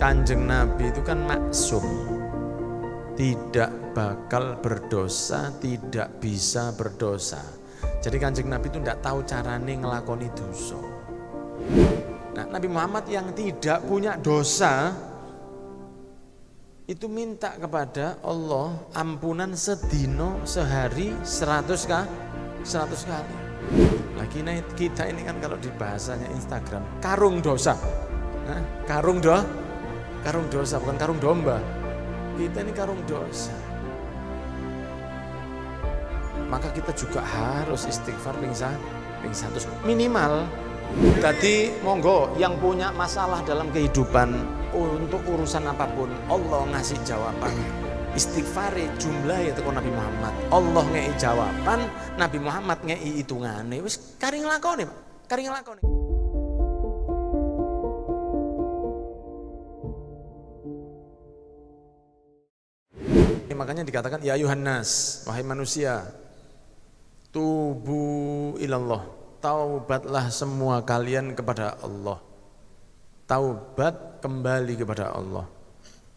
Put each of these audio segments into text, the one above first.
Kanjeng Nabi itu kan maksum, tidak bakal berdosa, tidak bisa berdosa. Jadi Kanjeng Nabi itu tidak tahu carane ngelakoni dosa. Nah, Nabi Muhammad yang tidak punya dosa itu minta kepada Allah ampunan sedino sehari 100 kali. Lagi kita ini kan kalau di bahasanya Instagram karung dosa. Nah, karung dosa bukan karung domba. Kita ini karung dosa. Maka kita juga harus istighfar ping 100 minimal. Jadi monggo yang punya masalah dalam kehidupan untuk urusan apapun, Allah ngasih jawaban. Istighfare jumlah itu Nabi Muhammad. Allah ngei jawaban, Nabi Muhammad ngei hitungane. Wis kari nglakoni, Pak. Kari nglakoni. Makanya dikatakan ya ayuhan nas, wahai manusia, tubu ilallah, taubatlah semua kalian kepada Allah. Taubat kembali kepada Allah.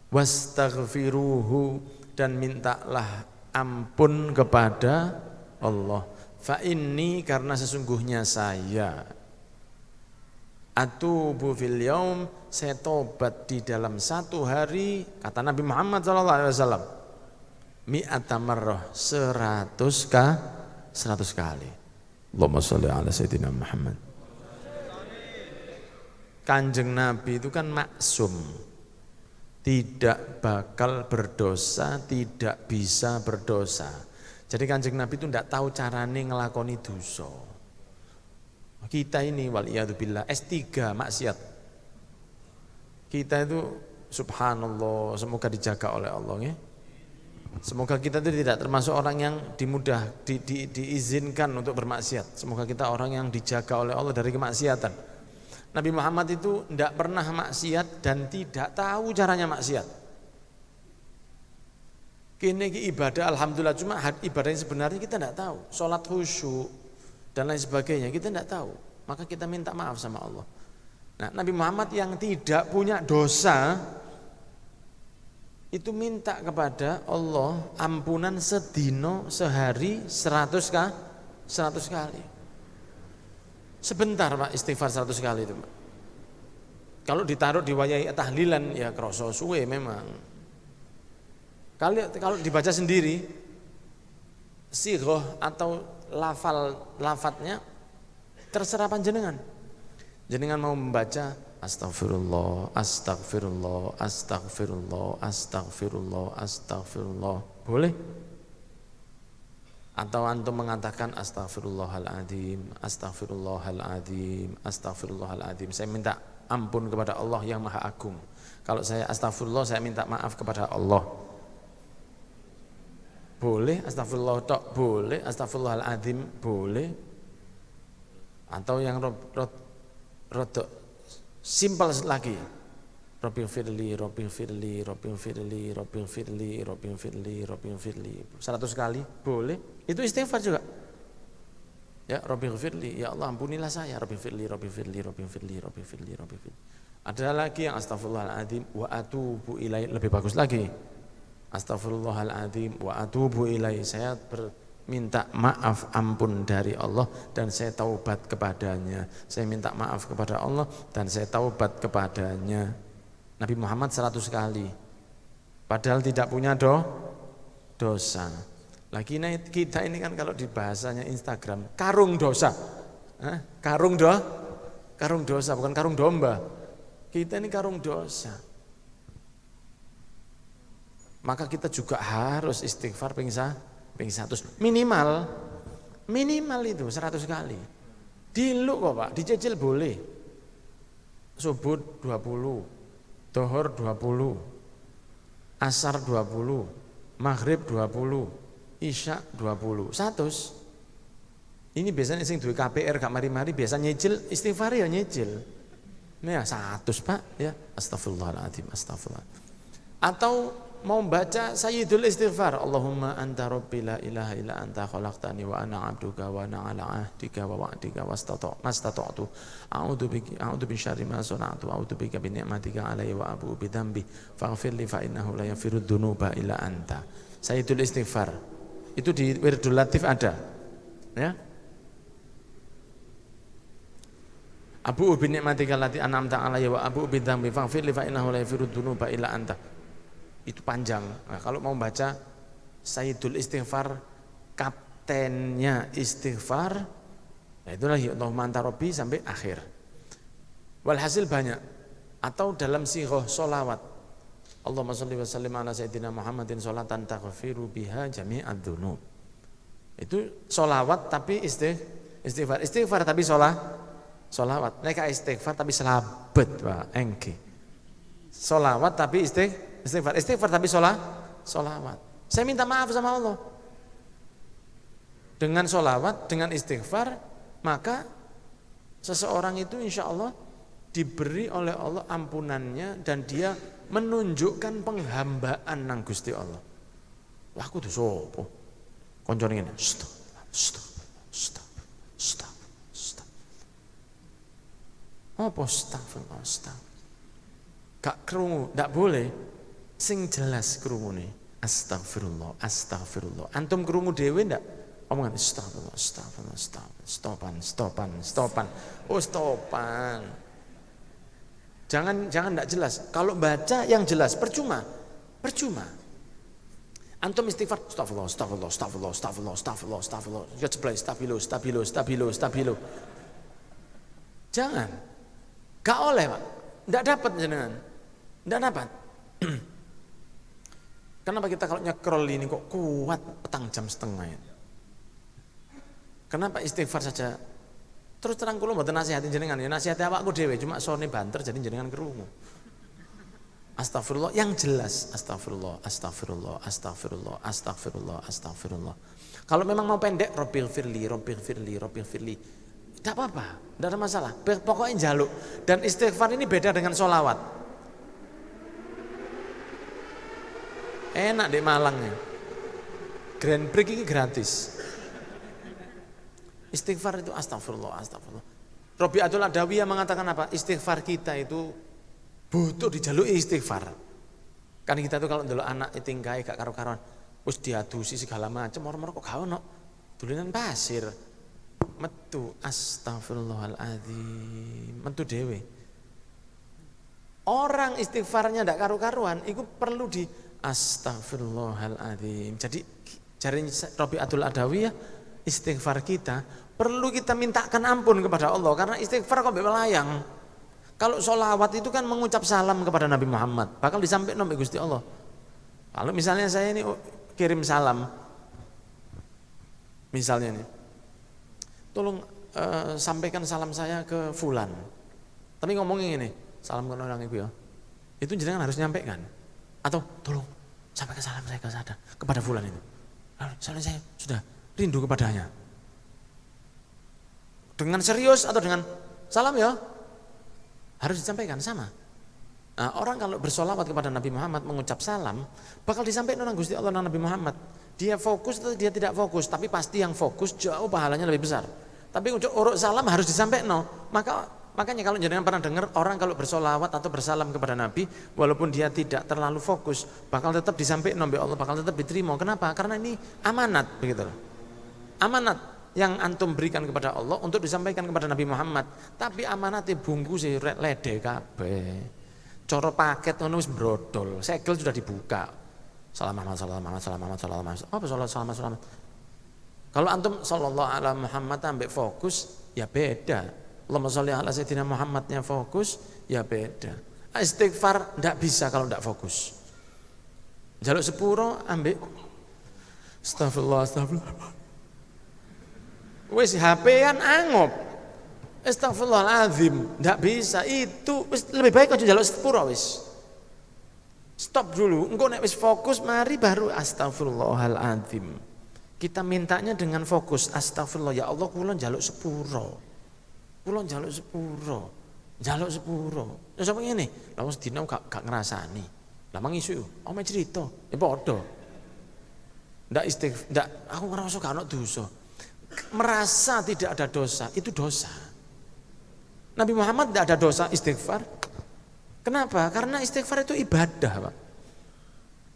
Wastaghfiruhu, dan mintalah ampun kepada Allah. Fa inni, karena sesungguhnya saya, atubu fil yaum, saya tobat di dalam satu hari, kata Nabi Muhammad SAW, mi'ata marrah, 100 kali. Allahumma sholli ala sayyidina Muhammad. Kanjeng Nabi itu kan maksum, tidak bakal berdosa, tidak bisa berdosa. Jadi Kanjeng Nabi itu tidak tahu carane ngelakoni dosa. Kita ini waliyadzubillah S3 maksiat. Kita itu subhanallah, semoga dijaga oleh Allah ya. Semoga kita itu tidak termasuk orang yang diizinkan untuk bermaksiat. Semoga kita orang yang dijaga oleh Allah dari kemaksiatan. Nabi Muhammad itu tidak pernah maksiat dan tidak tahu caranya maksiat. Kini ibadah alhamdulillah, cuma ibadah yang sebenarnya kita tidak tahu. Sholat khusyuk dan lain sebagainya kita tidak tahu. Maka kita minta maaf sama Allah. Nah, Nabi Muhammad yang tidak punya dosa itu minta kepada Allah ampunan sedino sehari 100 kali. Sebentar Pak istighfar 100 kali itu Pak. Kalau ditaruh di wayai tahlilan ya kroso suwe memang. Kalau dibaca sendiri sighah atau lafadznya terserah panjenengan. Jenengan mau membaca astagfirullah, astagfirullah, astagfirullah, astagfirullah, astagfirullah. Boleh? Atau antum mengatakan astagfirullahaladzim, astagfirullahaladzim, astagfirullahaladzim. Saya minta ampun kepada Allah yang Maha Agung. Kalau saya astagfirullah, saya minta maaf kepada Allah. Boleh astagfirullah tok, boleh astagfirullahaladzim, boleh. Atau yang rodok simpel lagi. Rabbil firli, Rabbil firli, Rabbil firli, Rabbil firli, Rabbil firli, Rabbil firli. 100 kali boleh. Itu istighfar juga. Ya Rabbil firli, ya Allah ampunilah saya. Rabbil firli, Rabbil firli, Rabbil firli, Rabbil firli, Rabbil firli. Ada lagi yang astagfirullahaladzim wa atubu ilaihi, lebih bagus lagi. Astagfirullahaladzim wa atubu ilaihi. Saya minta maaf ampun dari Allah dan saya taubat kepadanya. Saya minta maaf kepada Allah dan saya taubat kepadanya. Nabi Muhammad 100 kali. Padahal tidak punya dosa. Lagi kita ini kan kalau di bahasanya Instagram karung dosa. Karung dosa bukan karung domba. Kita ini karung dosa. Maka kita juga harus istighfar ping 100 minimal itu 100 kali. Diluk kok Pak, dicicil boleh. Subuh 20, Dhuhr 20, Asar 20, Maghrib 20, Isya 20, 100. Ini biasanya sing duwe KPR gak mari-mari biasa nyicil istighfar ya nyicil. Nah 100 Pak ya, astagfirullahaladzim, astagfirullah. Atau mau baca sayyidul istighfar, Allahumma anta rabbi la ilaha illa anta khalaqtani wa ana 'abduka wa ana 'ala 'ahdika wa wa'dika mastata'tu a'udzu bi syarri ma sana'tu a'udzu bika bi ni'matika 'alayya wa abu'u bi dzambi faghfir li fa innahu la yaghfiru dzunuba illa anta. Sayyidul istighfar. Itu di Wirdul Latif ada. Ya. Abu'u bi ni'matika allati an'amta 'alayya wa abu'u bi dzambi faghfir li fa innahu la yaghfiru dzunuba illa anta. Itu panjang. Nah, kalau mau baca Sayyidul Istighfar, kaptennya istighfar, nah itulah Allahumma anta rabbi sampai akhir. Walhasil banyak. Atau dalam sighah sholawat, Allahumma sholli wa sallim ala sayyidina Muhammadin sholatan taghfiru biha jami'ad dzunub. Itu sholawat tapi istighfar. Istighfar tapi sholawat. Nek istighfar tapi selabet Pak engke. Sholawat tapi istighfar tapi sholawat. Saya minta maaf sama Allah. Dengan sholawat, dengan istighfar, maka seseorang itu insya Allah diberi oleh Allah ampunannya dan dia menunjukkan penghambaan nang Gusti Allah. Wah aku tuh sopo. Koncone ngene. Stop. Apa staf? Gak krungu, ndak boleh. Sing jelas krungune astagfirullah. Antum krungu dhewe ndak? Omongan astagfirullah. Stopan. Oh, stopan. Jangan ndak jelas. Kalau baca yang jelas percuma. Antum istighfar astagfirullah. Stabilo. Jangan. Gak oleh, Pak. Ndak dapat jenengan. Ndak dapat. Kenapa kita kalau nyekrol ini kok kuat petang jam setengah ya? Kenapa istighfar saja? Terus terang kula mboten nasihatin jenengan ya, nasihati awakku dhewe cuma sone banter jadi jenengan krungu. Astagfirullah yang jelas, astagfirullah. Kalau memang mau pendek, Rabbil firli. Tidak apa-apa, tidak ada masalah. Pokoknya njaluk. Dan istighfar ini beda dengan sholawat. Enak di Malang ya. Grand Prix ini gratis. Istighfar itu astagfirullah. Robi'atul Adawiyah mengatakan apa? Istighfar kita itu butuh dijalui istighfar. Kan kita tuh kalau ndelok anak tingkai gak karo-karoan, wis diadusi segala macam, moro-moro kok gak ono. Dolanan pasir. Metu astagfirullahaladzim. Metu dewe. Orang istighfarnya ndak karu-karuan, itu perlu di astagfirullahaladzim. Jadi jari Robi'atul Adawiyah, istighfar kita perlu kita mintakan ampun kepada Allah karena istighfar kok melayang. Kalau sholawat itu kan mengucap salam kepada Nabi Muhammad, bakal disampaikan oleh Gusti Allah. Kalau misalnya saya ini kirim salam, misalnya nih, tolong sampaikan salam saya ke fulan. Tapi ngomongin ini, salam ke orang ibu ya. Itu jenengan harus nyampaikan. Atau tolong sampaikan salam saya kepada fulan itu. Soalnya saya sudah rindu kepadanya. Dengan serius atau dengan salam ya? Harus disampaikan sama. Nah, orang kalau bersolawat kepada Nabi Muhammad mengucap salam, bakal disampaikan orang Gusti Allah dan Nabi Muhammad. Dia fokus atau dia tidak fokus, tapi pasti yang fokus jauh pahalanya lebih besar. Tapi untuk urut salam harus disampaikan. Makanya kalau jangan pernah dengar orang kalau bersolawat atau bersalam kepada Nabi, walaupun dia tidak terlalu fokus, bakal tetap disampaikan oleh Allah, bakal tetap diterima. Kenapa? Karena ini amanat, begitu. Amanat yang antum berikan kepada Allah untuk disampaikan kepada Nabi Muhammad. Tapi amanatnya bungkus lede kabeh. Coro paket ngono wis brodol, segel sudah dibuka. Salam Muhammad. Apa salam? Kalau antum sallallahu alaihi Muhammad ambek fokus ya beda. Allahumma sholli ala sayyidina Muhammadnya fokus ya beda. Istighfar ndak bisa kalau ndak fokus. Jaluk sepuro ambek astagfirullah. Wis HP-an angop. Astagfirullahaladzim, ndak bisa. Itu wis lebih baik aja jaluk sepuro wis. Stop dulu. Engko nek wis fokus mari baru astagfirullahaladzim. Kita mintanya dengan fokus. Astagfirullah ya Allah kula njaluk sepuro. Jaluk sepuro. Ya sampe ngene, lha wis dina gak ngrasani. Lah mangisu, ome cerita, ya padha. Ndak aku ngerasa gak ono dosa. Merasa tidak ada dosa, itu dosa. Nabi Muhammad tidak ada dosa istighfar. Kenapa? Karena istighfar itu ibadah, Pak.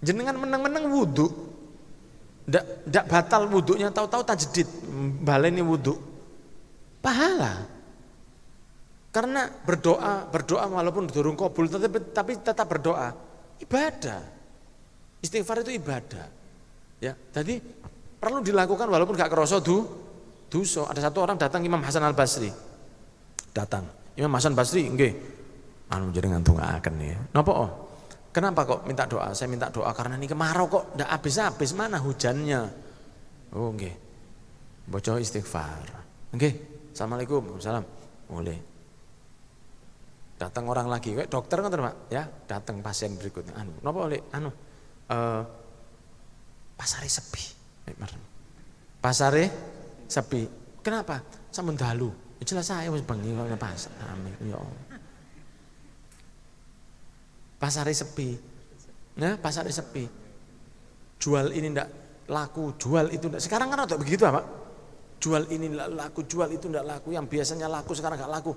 Jenengan meneng-meneng wudu, ndak batal wudunya, tahu-tahu tajdid, baleni wudu. Pahala. Karena berdoa walaupun durung kabul tapi tetap berdoa. Ibadah. Istighfar itu ibadah. Ya, jadi perlu dilakukan walaupun gak kerasa dosa. Ada satu orang datang Imam Hasan Al-Basri. Datang. Imam Hasan Basri nggih. Anu jenengan ndongaaken ya. Napa? Kenapa kok minta doa? Saya minta doa karena ini kemarau kok ndak habis-habis, mana hujannya. Oh nggih. Baca istighfar. Nggih. Assalamualaikum. Salam. Boleh. Datang orang lagi, kayak dokter kan Pak, ya, datang pasien berikutnya. Anu, napa oleh anu pasare sepi. Pasare sepi. Kenapa? Sampun dalu. Jelas saya wis bengi kok pasar. Amin ya Allah. Pasare sepi. Ya, pasare sepi. Jual ini ndak laku, jual itu ndak. Sekarang kan ada begitu, Pak. Jual ini ndak laku, jual itu ndak laku. Yang biasanya laku sekarang enggak laku.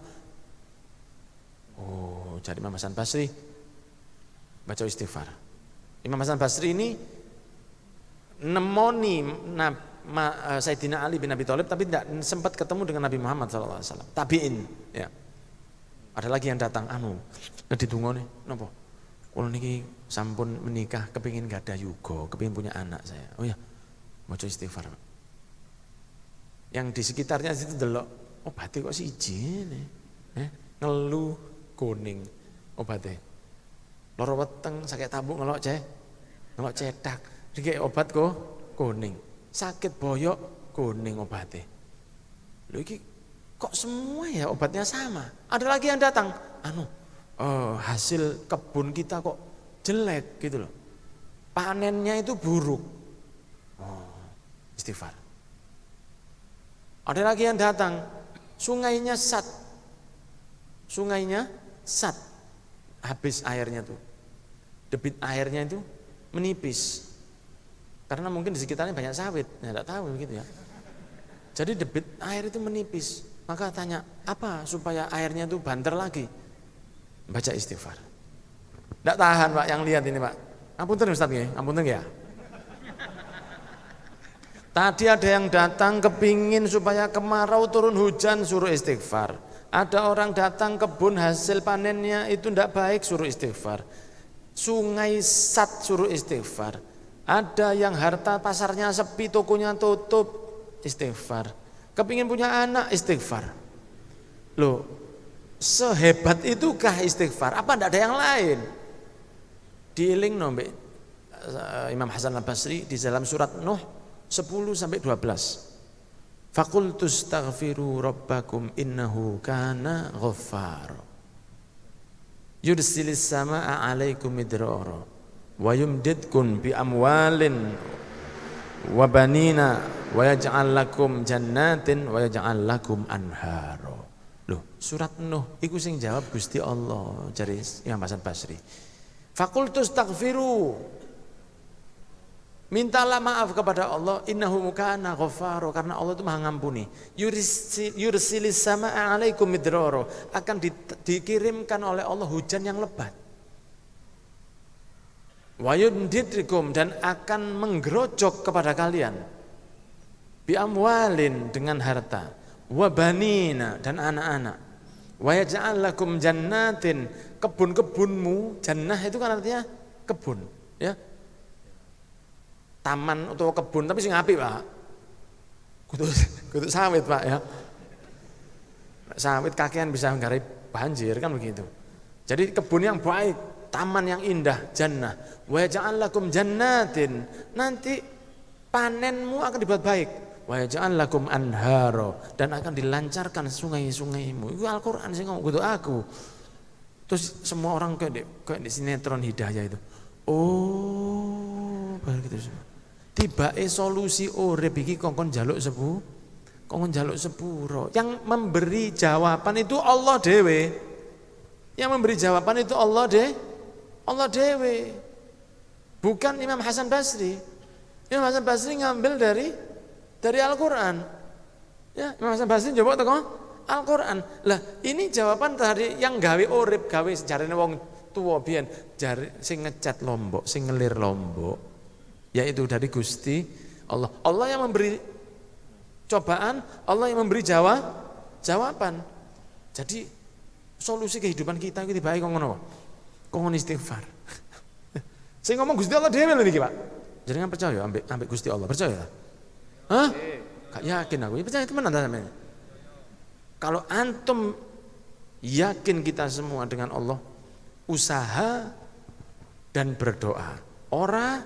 Oh, jadi Imam Hasan Basri baca istighfar. Imam Hasan Basri ini nemoni Sayyidina Ali bin Abi Thalib tapi tidak sempat ketemu dengan Nabi Muhammad SAW. Tabi'in, ya. Ada lagi yang datang, ditungone, napa? Kula niki sampun menikah, kepingin gada yuga, kepingin punya anak saya. Oh ya, maca istighfar. Yang di sekitarnya situ delok, obate kok siji ne. Ngelu kuning obate. Loro weteng sakit tabuk ngelok cetak. Iki obat kok kuning. Sakit boyok kuning obate. Lho iki kok semua ya obatnya sama. Ada lagi yang datang, hasil kebun kita kok jelek gitu loh. Panennya itu buruk. Istighfar. Ada lagi yang datang, sungainya sat. Habis airnya tuh. Debit airnya itu menipis. Karena mungkin di sekitarnya banyak sawit, enggak tahu begitu ya. Jadi debit air itu menipis. Maka tanya, apa supaya airnya itu banter lagi? Baca istighfar. Enggak tahan Pak yang lihat ini Pak. Ampunten Ustaz nggih, ampunten ya. Tadi ada yang datang kepingin supaya kemarau turun hujan, suruh istighfar. Ada orang datang kebun hasil panennya itu enggak baik, suruh istighfar. Sungai sat, suruh istighfar. Ada yang harta pasarnya sepi, tokonya tutup, istighfar. Kepingin punya anak, istighfar. Loh, sehebat itukah istighfar? Apa enggak ada yang lain? Diiling nombek Imam Hasan Al-Basri di dalam surat Nuh 10-12. Faqultu astaghfiru rabbakum innahu kana ghaffar. Yursilis samaa 'alaikum midrara wa yumdidkum bi amwalin wa banina wa yaj'al lakum jannatin wa yaj'al lakum anhara. Loh, surat Nuh iku sing jawab Gusti Allah jare Imam Hasan Basri. Faqultu astaghfiru, mintalah maaf kepada Allah, innahu kana ghaffaro, karena Allah itu Maha ngampuni. Yursilis samaa 'alaikum midrara, akan dikirimkan oleh Allah hujan yang lebat. Wa yumdidkum, dan akan menggerojok kepada kalian. Bi amwalin, dengan harta, wa banina, dan anak-anak. Wa yaj'al lakum jannatin, kebun-kebunmu, jannah itu kan artinya kebun, ya. Taman atau kebun tapi sing apik Pak. Kudu sawit Pak ya. Sawit kakean bisa nggarap banjir kan begitu. Jadi kebun yang baik, taman yang indah, jannah. Wa ja'al lakum jannatin, nanti panenmu akan dibuat baik. Wa ja'al lakum anharo, dan akan dilancarkan sungai-sungaimu. Itu Al-Qur'an sing ngomong kudu aku. Terus semua orang kayak di sinetron Hidayah itu. Oh, baru gitu semua. Tibake solusi urip iki kongkon njaluk sepuro. Yang memberi jawaban itu Allah dhewe. Yang memberi jawaban itu Allah dhewe. Bukan Imam Hasan Basri. Imam Hasan Basri ngambil dari Al-Qur'an. Ya, Imam Hasan Basri coba teko Al-Qur'an. Lah, ini jawaban dari yang gawe urip, gawe jarene wong tuwa biyen, jare sing ngecat Lombok, sing ngelir Lombok, yaitu dari Gusti Allah. Allah yang memberi cobaan, Allah yang memberi jawaban. Jadi solusi kehidupan kita iki bae kok ngono. Kok ngono istighfar. Sing ngomong Gusti Allah dhewe lho niki, Pak. Jenengan percaya ambek Gusti Allah, percaya? Hah? Gak yakin aku. Ya percaya temenan sampeyan. Kalau antum yakin kita semua dengan Allah, usaha dan berdoa. Ora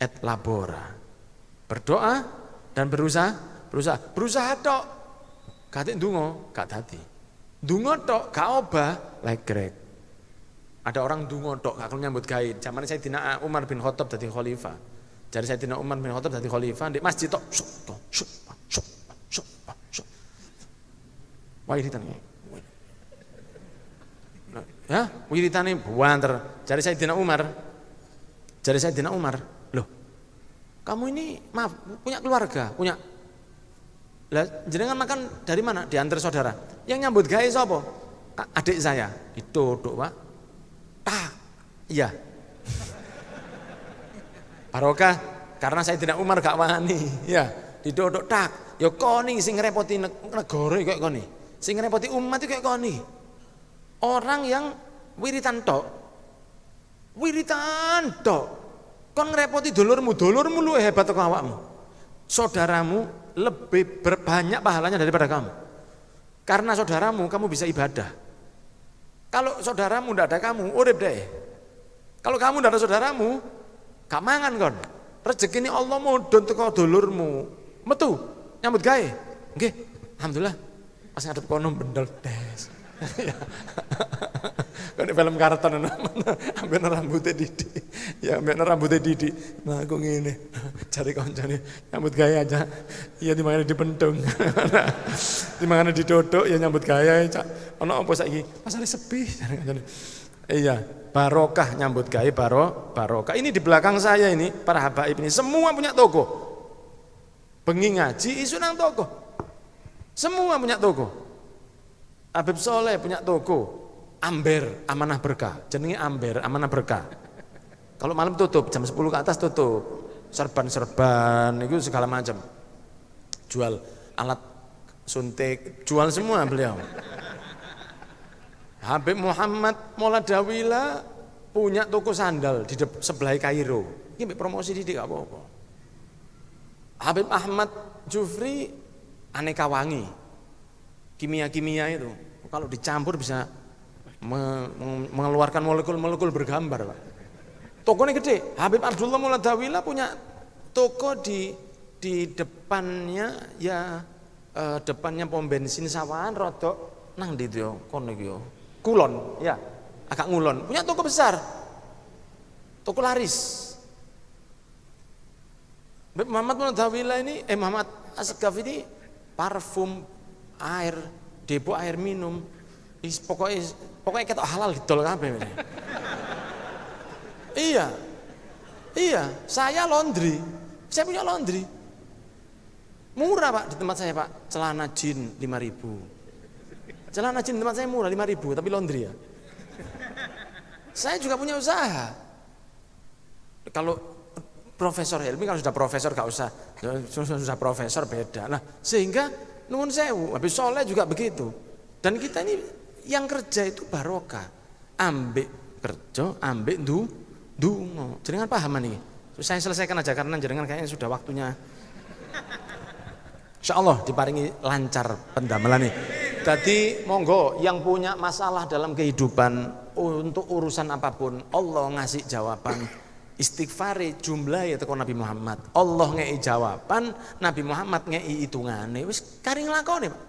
et labora. Berdoa dan berusaha tok. Gak ndonga, gak dadi. Ndonga tok gak obah legrek. Ada orang ndonga tok gak nyambut gawe. Zaman Sayyidina Umar bin Khattab dadi khalifah. Jadi Sayyidina Umar bin Khattab dadi khalifah di masjid tok. Wiritan. Ya, wiritane buanter. Jadi Sayyidina Umar, loh, kamu ini maaf punya keluarga, punya. Lah jenengan makan dari mana? Diantar saudara. Yang nyambut gawe sapa? Adik saya. Ditodok, Pak. Tak. Iya. Barokah karena Sayyidina Umar gak wani, ya. Ditodok tak. Ya koni sing ngrepoti negara kayak koni. Sing ngrepoti umat itu kayak koni. Orang yang wiritan tok. Kon ngrepoti dulurmu lu hebat kok awakmu. Saudaramu lebih berbanyak pahalanya daripada kamu. Karena saudaramu kamu bisa ibadah. Kalau saudaramu ndak ada kamu, urip deh. Kalau kamu ndak ada saudaramu, gak mangan kon. Rezeki ini Allah mudhun teko dulurmu. Metu nyambut gawe. Nggih, alhamdulillah. Pas ngadep kono bendel des. Kan film karton ambek rambutnya Didi. Ya ambek rambutnya Didi. Nah aku ngene. Cari koncone nyambut gawe aja. Iya dimangane dipendung. Dimangane didodok ya nyambut gawe cak. Ono apa saiki? Pasare sepi cari koncone. Iya, barokah nyambut gawe barokah. Ini di belakang saya ini para habaib ini semua punya toko. Bengi ngaji isu nang toko. Semua punya toko. Habib Soleh punya toko. Amber Amanah Berkah. Jenenge Amber Amanah Berkah. Kalau malam tutup jam 10 ke atas tutup. Serban itu segala macam. Jual alat suntik, jual semua beliau. Habib Muhammad Moladawila punya toko sandal di sebelah Kairo. Ini promosi didik gak apa-apa. Habib Ahmad Jufri aneka wangi. Kimia-kimia itu kalau dicampur bisa mengeluarkan molekul-molekul bergambar, Pak. Tokonya gede. Habib Abdullah Moladawila punya toko di depannya ya depannya pom bensin Sawahan rodok nang ndi yo kono iki yo. Kulon, ya, agak ngulon. Punya toko besar, toko laris. Muhammad Moladawila ini, Muhammad Asgaf ini parfum, air, depo air minum, pokoknya ketok halal didol kabeh. Iya, saya laundry, saya punya laundry. Murah Pak di tempat saya Pak, celana jin 5.000. Celana jin di tempat saya murah 5.000, tapi laundry ya. Saya juga punya usaha. Kalau Profesor Helmi kalau sudah profesor gak usah, sudah profesor beda. Nah sehingga nuwun sewu, Habib Soleh juga begitu. Dan kita ini yang kerja itu barokah. Ambek kerja, ambek ndungo. Jenengan paham nih? Saya selesaikan aja karena jenengan kayaknya sudah waktunya. Insya Allah diparingi lancar pendamelan nih. Jadi monggo yang punya masalah dalam kehidupan untuk urusan apapun, Allah ngasih jawaban. Istighfari jumlah ya teko Nabi Muhammad. Allah ngei jawaban, Nabi Muhammad ngei hitungane. Wis kari nglakoni, Pak.